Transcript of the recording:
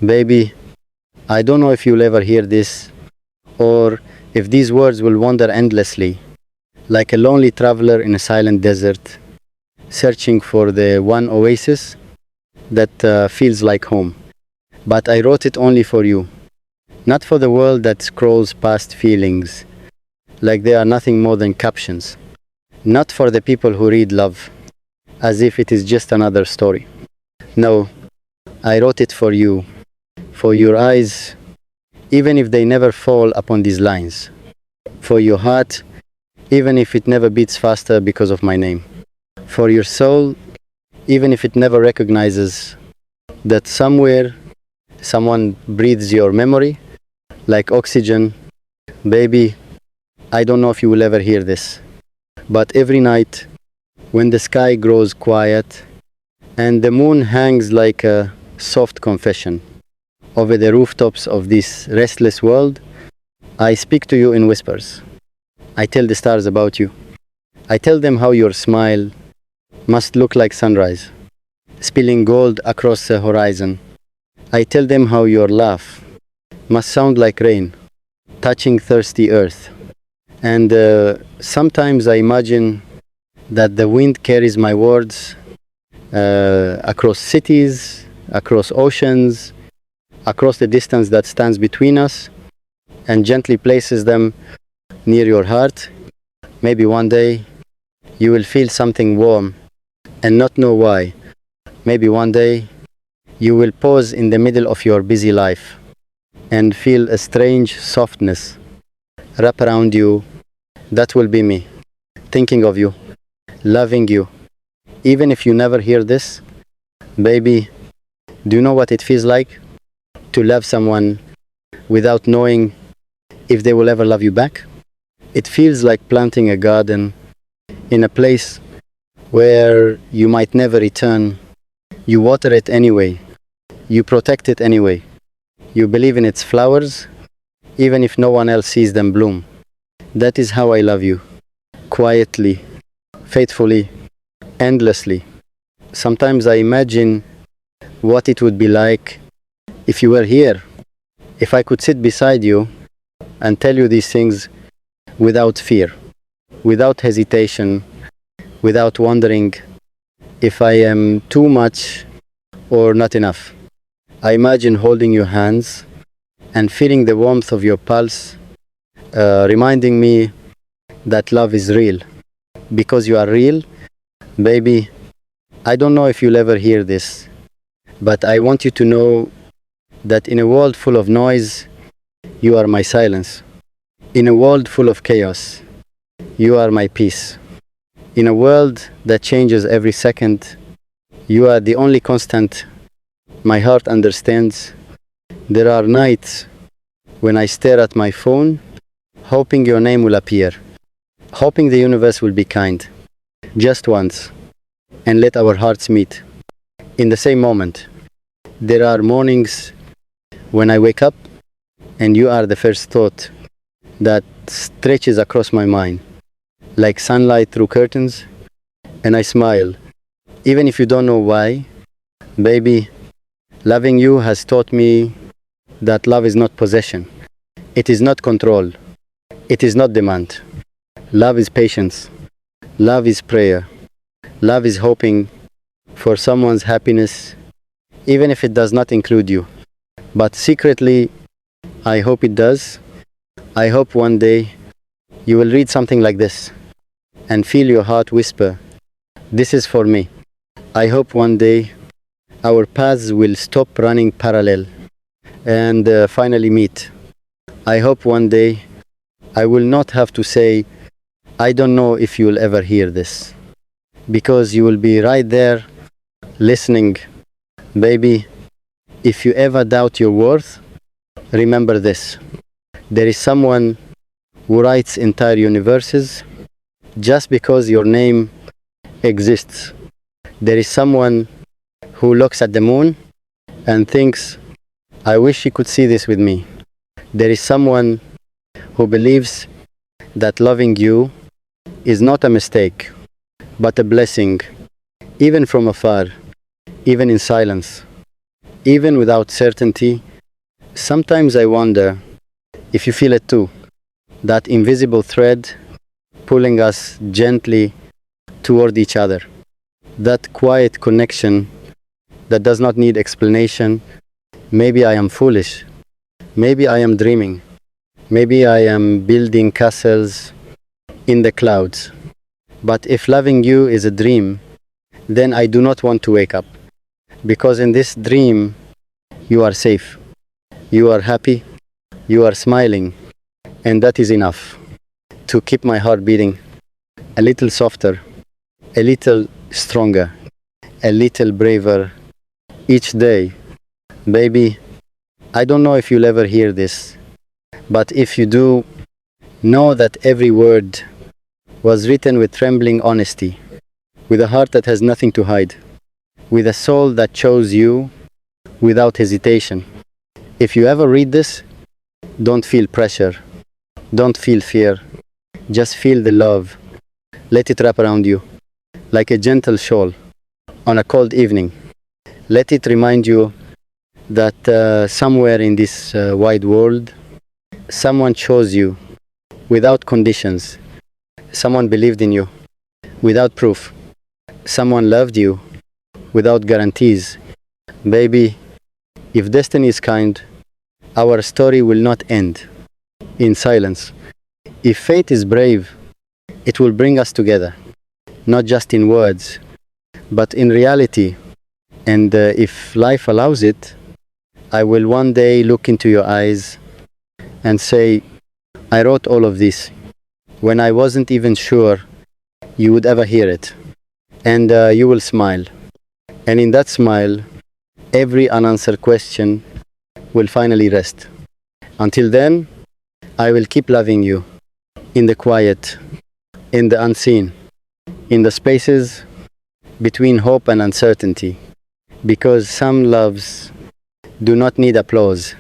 Baby, I don't know if you'll ever hear this, or if these words will wander endlessly, like a lonely traveler in a silent desert, searching for the one oasis that feels like home. But I wrote it only for you, not for the world that scrolls past feelings, like they are nothing more than captions, not for the people who read love, as if it is just another story. No, I wrote it for your eyes, even if they never fall upon these lines, for your heart, even if it never beats faster because of my name, for your soul, even if it never recognizes that somewhere someone breathes your memory like oxygen. Baby, I don't know if you will ever hear this, but every night when the sky grows quiet and the moon hangs like a soft confession over the rooftops of this restless world, I speak to you in whispers. I tell the stars about you. I tell them how your smile must look like sunrise, spilling gold across the horizon. I tell them how your laugh must sound like rain, touching thirsty earth. And sometimes I imagine that the wind carries my words across cities, across oceans, across the distance that stands between us, and gently places them near your heart. Maybe one day you will feel something warm and not know why. Maybe one day you will pause in the middle of your busy life and feel a strange softness wrap around you. That will be me, thinking of you, loving you. Even if you never hear this, baby, do you know what it feels like to love someone without knowing if they will ever love you back? It feels like planting a garden in a place where you might never return. You water it anyway. You protect it anyway. You believe in its flowers, even if no one else sees them bloom. That is how I love you. Quietly, faithfully, endlessly. Sometimes I imagine what it would be like if you were here, if I could sit beside you and tell you these things without fear, without hesitation, without wondering if I am too much or not enough. I imagine holding your hands and feeling the warmth of your pulse, reminding me that love is real. Because you are real, baby, I don't know if you'll ever hear this, but I want you to know that in a world full of noise, you are my silence. In a world full of chaos, you are my peace. In a world that changes every second, you are the only constant my heart understands. There are nights when I stare at my phone, hoping your name will appear, hoping the universe will be kind, just once, and let our hearts meet. In the same moment, there are mornings when I wake up and you are the first thought that stretches across my mind, like sunlight through curtains, and I smile, even if you don't know why. Baby, loving you has taught me that love is not possession. It is not control. It is not demand. Love is patience. Love is prayer. Love is hoping for someone's happiness, even if it does not include you. But secretly, I hope it does. I hope one day you will read something like this and feel your heart whisper, "This is for me." I hope one day our paths will stop running parallel and finally meet. I hope one day I will not have to say, "I don't know if you'll ever hear this," because you will be right there listening. Baby, if you ever doubt your worth, remember this. There is someone who writes entire universes just because your name exists. There is someone who looks at the moon and thinks, "I wish he could see this with me." There is someone who believes that loving you is not a mistake, but a blessing, even from afar, even in silence. even without certainty. Sometimes I wonder if you feel it too, that invisible thread pulling us gently toward each other, that quiet connection that does not need explanation. Maybe I am foolish, maybe I am dreaming, maybe I am building castles in the clouds. But if loving you is a dream, then I do not want to wake up, because in this dream you are safe, you are happy, you are smiling, and that is enough to keep my heart beating a little softer, a little stronger, a little braver each day. Baby, I don't know if you'll ever hear this, but if you do, know that every word was written with trembling honesty, with a heart that has nothing to hide, with a soul that chose you without hesitation. If you ever read this, don't feel pressure, don't feel fear, just feel the love. Let it wrap around you like a gentle shawl on a cold evening. Let it remind you that somewhere in this wide world, someone chose you without conditions. Someone believed in you without proof. Someone loved you without guarantees. Baby, if destiny is kind, our story will not end in silence. If fate is brave, it will bring us together, not just in words, but in reality. And if life allows it, I will one day look into your eyes and say, I wrote all of this when I wasn't even sure you would ever hear it. And you will smile. And in that smile, every unanswered question will finally rest. Until then, I will keep loving you in the quiet, in the unseen, in the spaces between hope and uncertainty. Because some loves do not need applause.